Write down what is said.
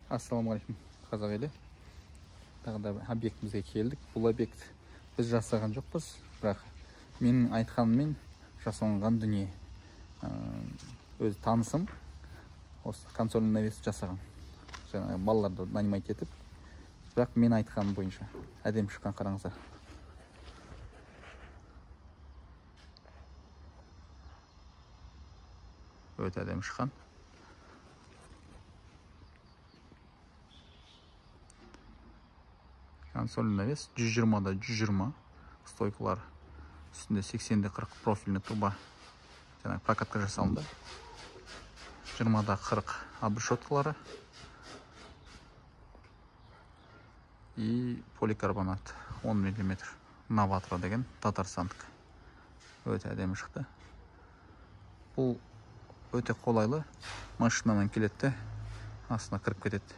Ассалаумағалейкум, қазақ елі. Тағы да объектімізге келдік. Бұл объект біз жасаған жоқпыз, бірақ менің айтқаныммен жасалынған дүние. Өз танысым осы консольный навес жасаған. Жаңағы балаларды нанимать етіп, бірақ мен айтқаным бойынша әдемі шыққан, қараңыздар. Өте әдемі шыққан. Консольный навес 120-да 120, стойкалар үстінде 80-де 40 профильный труба, жаңағы прокатка жасалынды. 20-да 40 обрешеткалары и поликарбонат 10 мм новатора деген татарстандық. Өте әдемі шықты. Бұл өте қолайлы, машинадан келеді, астына кіріп кетеді.